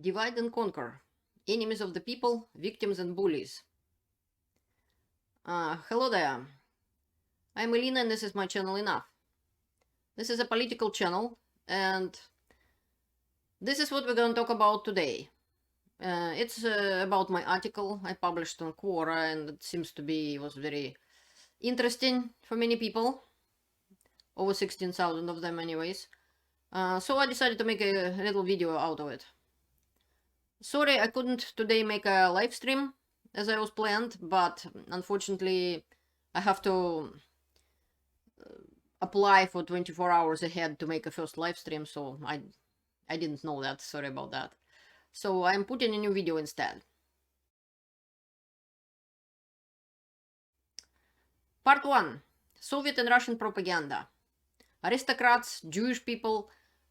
Divide and conquer. Enemies of the people, victims and bullies. Hello there. I'm Elena and this is my channel Enough. This is a political channel and this is what we're going to talk about today. It's about my article I published on Quora, and it seems to be was very interesting for many people. Over 16,000 of them anyways. So I decided to make a little video out of it. Sorry, I couldn't today make a live stream as I was planned, but unfortunately I have to apply for 24 hours ahead to make a first live stream, so I didn't know that. Sorry about that. So I'm putting a new video instead. Part 1. Soviet and Russian propaganda. Aristocrats, Jewish people,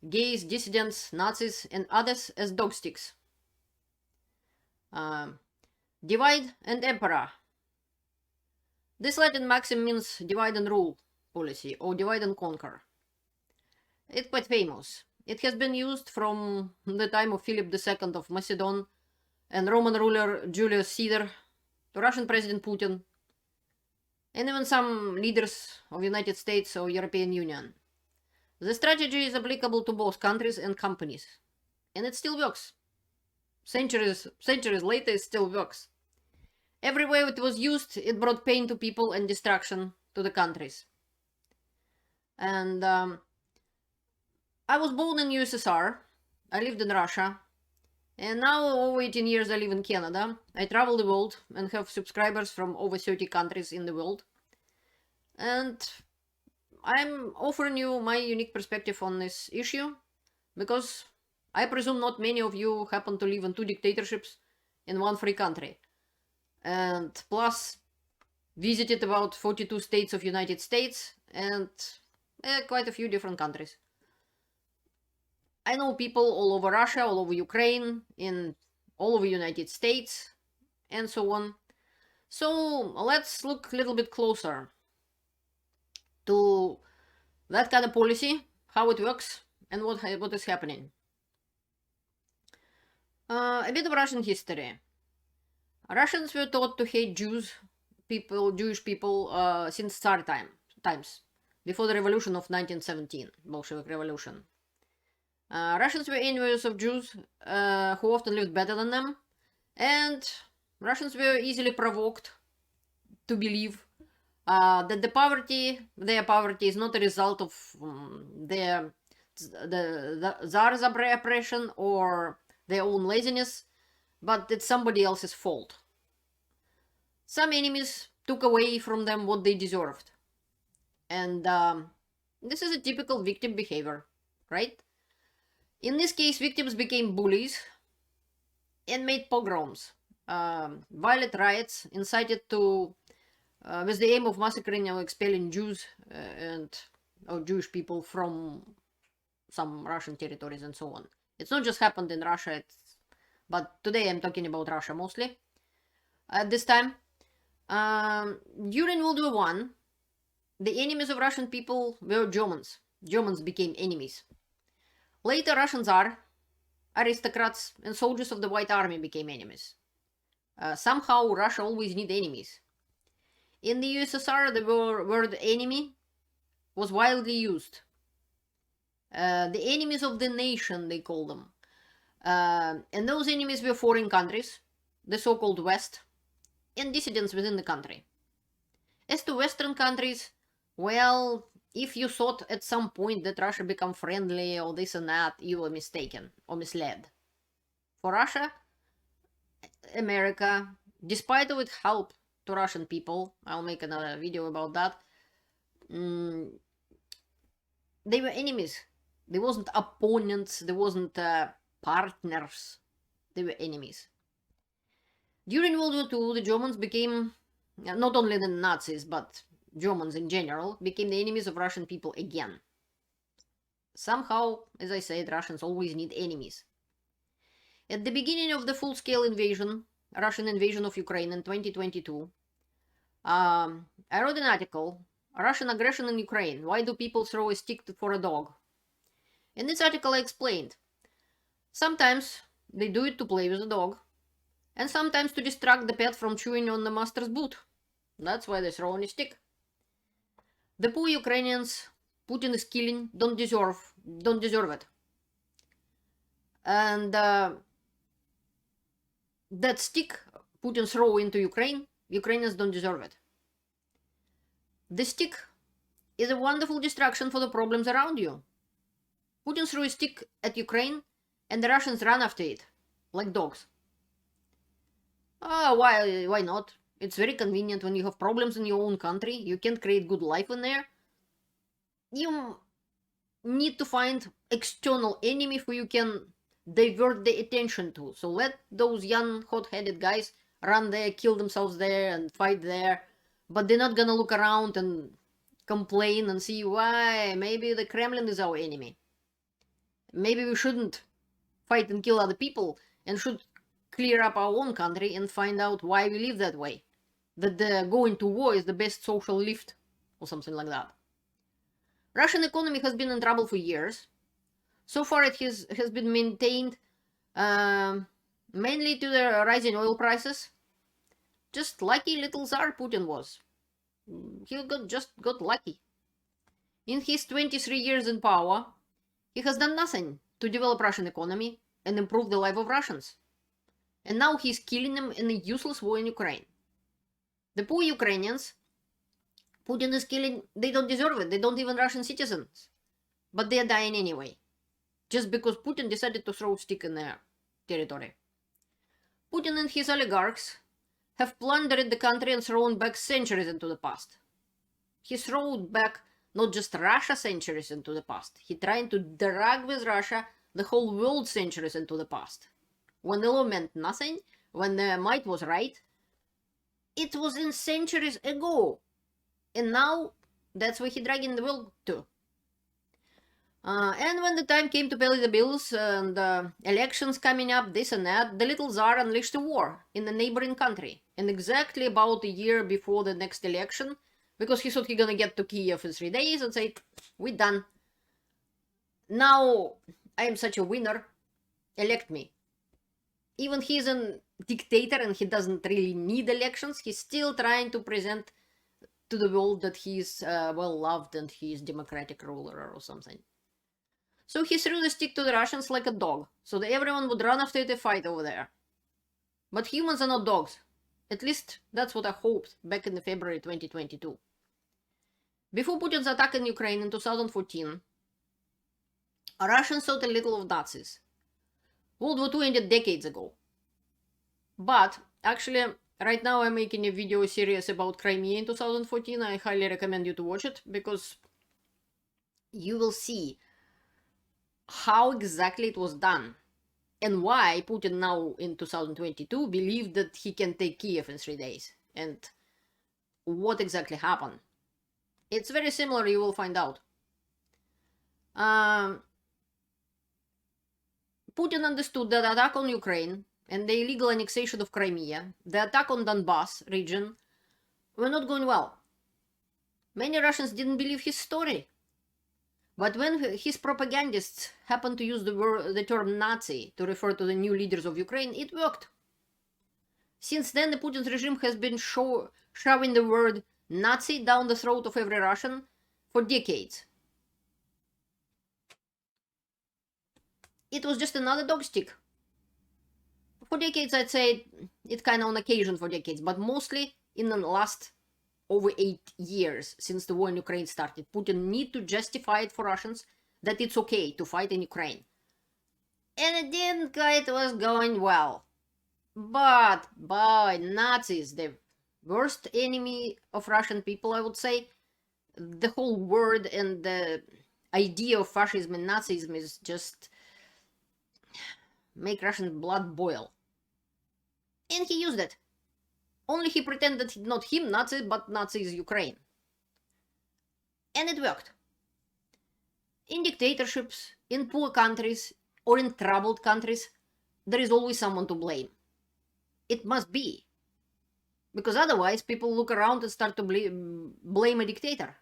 gays, dissidents, Nazis, and others as dogsticks. Divide and Impera. This Latin maxim means divide and rule policy, or divide and conquer. It's quite famous. It has been used from the time of Philip II of Macedon and Roman ruler Julius Caesar to Russian President Putin, and even some leaders of United States or European Union. The strategy is applicable to both countries and companies, and it still works. Centuries later, it still works. Everywhere it was used, it brought pain to people and destruction to the countries. And I was born in USSR, I lived in Russia, and now over 18 years I live in Canada. I travel the world and have subscribers from over 30 countries in the world. And I'm offering you my unique perspective on this issue, because I presume not many of you happen to live in 2 dictatorships in 1 free country. And plus, visited about 42 states of United States and quite a few different countries. I know people all over Russia, all over Ukraine, in all over United States, and so on. So let's look a little bit closer to that kind of policy, how it works, and what is happening. A bit of Russian history. Russians were taught to hate Jewish people since Tsar times, before the revolution of 1917, Bolshevik Revolution. Russians were envious of Jews who often lived better than them, and Russians were easily provoked to believe that their poverty is not a result of the Tsar's oppression or their own laziness, but it's somebody else's fault. Some enemies took away from them what they deserved. And this is a typical victim behavior, right? In this case, victims became bullies and made pogroms, violent riots incited to, with the aim of massacring or expelling Jews or Jewish people from some Russian territories and so on. It's not just happened in Russia, but today I'm talking about Russia mostly. At this time, during World War I, the enemies of Russian people were Germans. Germans became enemies. Later, Russian Tsar, aristocrats, and soldiers of the White Army became enemies. Somehow, Russia always needs enemies. In the USSR, the word enemy was widely used. The enemies of the nation, they call them. And those enemies were foreign countries, the so-called West, and dissidents within the country. As to Western countries, well, if you thought at some point that Russia become friendly or this and that, you were mistaken or misled. For Russia, America, despite of its help to Russian people, I'll make another video about that, they were enemies. They wasn't opponents, they wasn't partners, they were enemies. During World War II, the Germans became, not only the Nazis, but Germans in general, became the enemies of Russian people again. Somehow, as I said, Russians always need enemies. At the beginning of the full-scale invasion, Russian invasion of Ukraine in 2022, I wrote an article, Russian aggression in Ukraine, why do people throw a stick for a dog? In this article I explained, sometimes they do it to play with the dog, and sometimes to distract the pet from chewing on the master's boot. That's why they throw on a stick. The poor Ukrainians Putin is killing don't deserve it. And that stick Putin throw into Ukraine, Ukrainians don't deserve it. The stick is a wonderful distraction for the problems around you. Putin threw a stick at Ukraine, and the Russians ran after it, like dogs. Why not? It's very convenient when you have problems in your own country. You can't create good life in there. You need to find external enemy who you can divert the attention to. So let those young hot-headed guys run there, kill themselves there and fight there. But they're not gonna look around and complain and see why maybe the Kremlin is our enemy. Maybe we shouldn't fight and kill other people and should clear up our own country and find out why we live that way. That going to war is the best social lift or something like that. Russian economy has been in trouble for years. So far it has been maintained mainly to the rising oil prices. Just lucky little Tsar Putin was. He just got lucky. In his 23 years in power, he has done nothing to develop Russian economy and improve the life of Russians. And now he's killing them in a useless war in Ukraine. The poor Ukrainians Putin is killing, they don't deserve it. They don't even Russian citizens. But they're dying anyway. Just because Putin decided to throw a stick in their territory. Putin and his oligarchs have plundered the country and thrown back centuries into the past. He threw back not just Russia centuries into the past. He trying to drag with Russia the whole world centuries into the past. When the law meant nothing, when the might was right, it was in centuries ago. And now, that's where he dragging the world to. And when the time came to pay the bills and elections coming up, this and that, the little Tsar unleashed a war in the neighboring country. And exactly about a year before the next election, because he thought he gonna get to Kiev in 3 days and say, we're done. Now, I am such a winner, elect me. Even he's a dictator and he doesn't really need elections, he's still trying to present to the world that he's well loved and he's democratic ruler or something. So he threw the stick to the Russians like a dog, so that everyone would run after it and fight over there. But humans are not dogs. At least that's what I hoped back in February 2022. Before Putin's attack in Ukraine in 2014, Russians thought a little of Nazis. World War II ended decades ago. But actually, right now I'm making a video series about Crimea in 2014. I highly recommend you to watch it, because you will see how exactly it was done and why Putin now in 2022 believed that he can take Kiev in 3 days and what exactly happened. It's very similar, you will find out. Putin understood that the attack on Ukraine and the illegal annexation of Crimea, the attack on Donbass region, were not going well. Many Russians didn't believe his story. But when his propagandists happened to use the term Nazi to refer to the new leaders of Ukraine, it worked. Since then, the Putin's regime has been shoving the word Nazi down the throat of every Russian for decades. It was just another dog stick. For decades, I'd say it kind of on occasion for decades, but mostly in the last over 8 years since the war in Ukraine started. Putin need to justify it for Russians that it's okay to fight in Ukraine. And it didn't quite was going well. But by Nazis, the worst enemy of Russian people, I would say. The whole word and the idea of fascism and Nazism is just make Russian blood boil. And he used it. Only he pretended not him Nazi, but Nazi is Ukraine. And it worked. In dictatorships, in poor countries, or in troubled countries, there is always someone to blame. It must be. Because otherwise people look around and start to blame a dictator.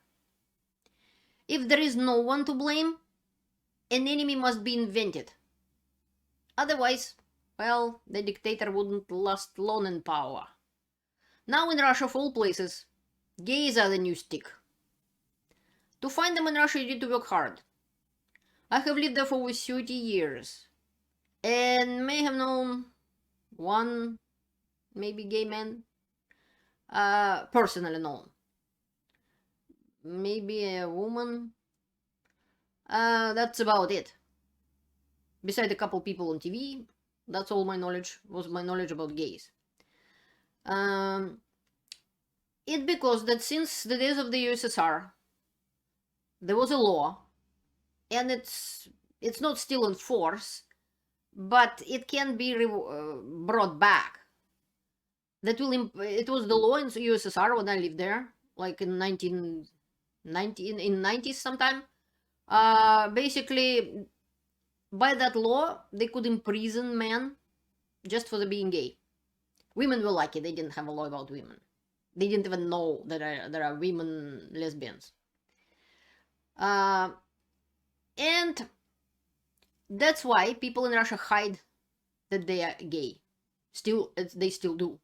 If there is no one to blame, an enemy must be invented. Otherwise, well, the dictator wouldn't last long in power. Now in Russia, of all places, gays are the new stick. To find them in Russia, you need to work hard. I have lived there for over 30 years, and may have known one, maybe gay man, personally known. Maybe a woman. That's about it. Beside a couple people on TV, that's all my knowledge was my knowledge about gays. It because that since the days of the USSR, there was a law, and it's not still in force, but it can be brought back. That will it was the law in USSR when I lived there, like in 90s sometime. Basically, by that law, they could imprison men just for being gay. Women were lucky; they didn't have a law about women. They didn't even know that there are women lesbians. And that's why people in Russia hide that they are gay. They still do.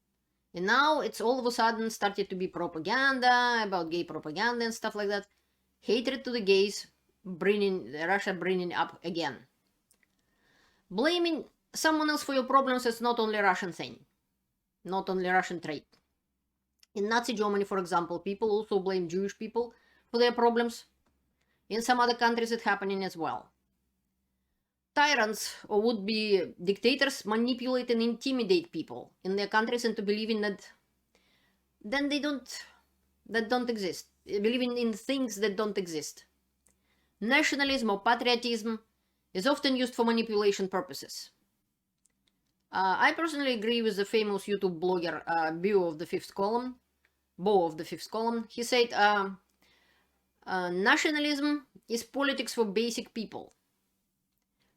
And now it's all of a sudden started to be propaganda about gay propaganda and stuff like that. Hatred to the gays, Russia bringing up again. Blaming someone else for your problems is not only a Russian thing, not only a Russian trait. In Nazi Germany, for example, people also blame Jewish people for their problems. In some other countries, it's happening as well. Tyrants or would-be dictators manipulate and intimidate people in their countries into believing that don't exist, believing in things that don't exist. Nationalism or patriotism is often used for manipulation purposes. I personally agree with the famous YouTube blogger Beau of the Fifth Column. He said, nationalism is politics for basic people.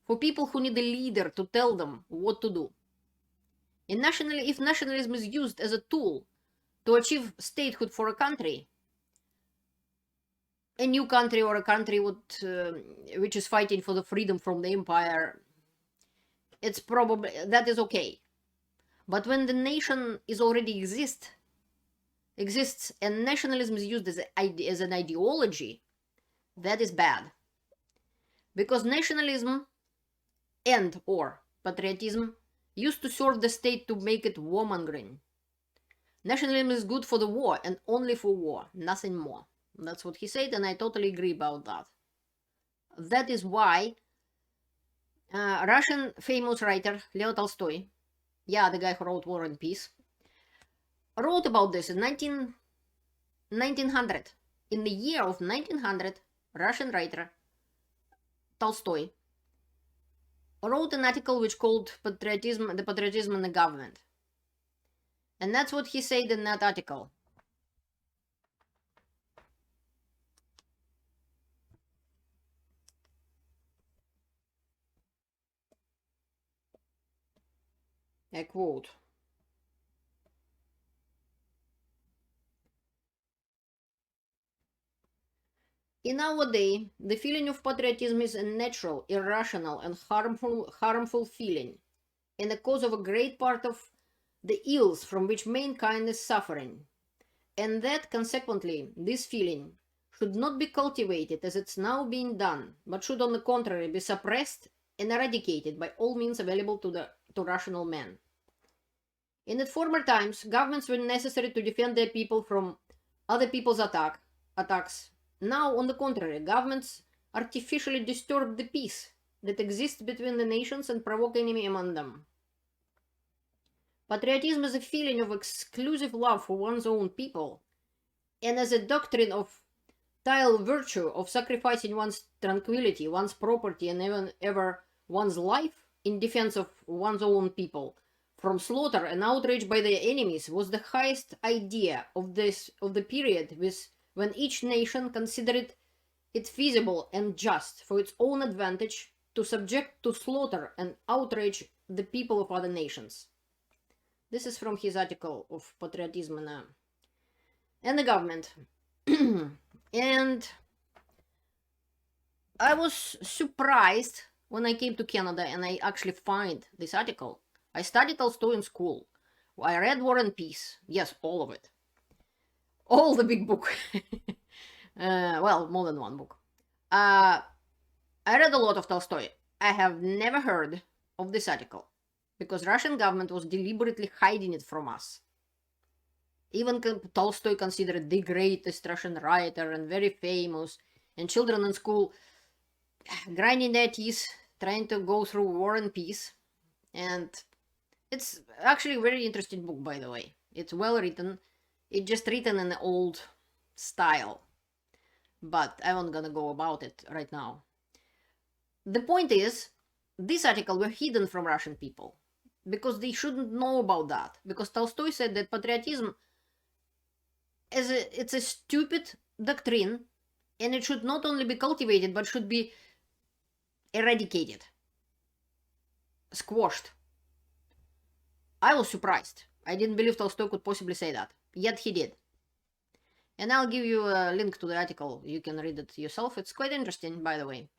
For people who need a leader to tell them what to do. If nationalism is used as a tool to achieve statehood for a country, a new country or a country which is fighting for the freedom from the empire, it's probably, that is okay. But when the nation is already exists and nationalism is used as an ideology, that is bad. Because nationalism and or patriotism used to serve the state to make it warmongering. Nationalism is good for the war and only for war, nothing more. That's what he said, and I totally agree about that. That is why Russian famous writer Leo Tolstoy, the guy who wrote War and Peace, wrote about this in 1900. In the year of 1900, Russian writer Tolstoy wrote an article which called the patriotism in the government. And that's what he said in that article. I quote, "In our day, the feeling of patriotism is a natural, irrational, and harmful feeling, and the cause of a great part of the ills from which mankind is suffering, and that, consequently, this feeling should not be cultivated as it's now being done, but should, on the contrary, be suppressed and eradicated by all means available to rational men. In the former times, governments were necessary to defend their people from other people's attacks. Now, on the contrary, governments artificially disturb the peace that exists between the nations and provoke enemy among them. Patriotism is a feeling of exclusive love for one's own people, and as a doctrine of tile virtue of sacrificing one's tranquility, one's property, and even ever one's life in defense of one's own people from slaughter and outrage by their enemies was the highest idea of the period when each nation considered it feasible and just for its own advantage to subject to slaughter and outrage the people of other nations." This is from his article of Patriotism and the Government. And I was surprised when I came to Canada and I actually find this article I studied Tolstoy in school. I read War and Peace. Yes, all of it. All the big book. Well, more than one book. I read a lot of Tolstoy. I have never heard of this article because Russian government was deliberately hiding it from us. Even Tolstoy considered the greatest Russian writer and very famous, and children in school grinding their teeth trying to go through War and Peace. And it's actually a very interesting book, by the way. It's well written. It's just written in an old style. But I'm not gonna go about it right now. The point is, this article were hidden from Russian people because they shouldn't know about that. Because Tolstoy said that patriotism it's a stupid doctrine, and it should not only be cultivated but should be eradicated, squashed. I was surprised. I didn't believe Tolstoy could possibly say that, yet he did. And I'll give you a link to the article. You can read it yourself. It's quite interesting, by the way.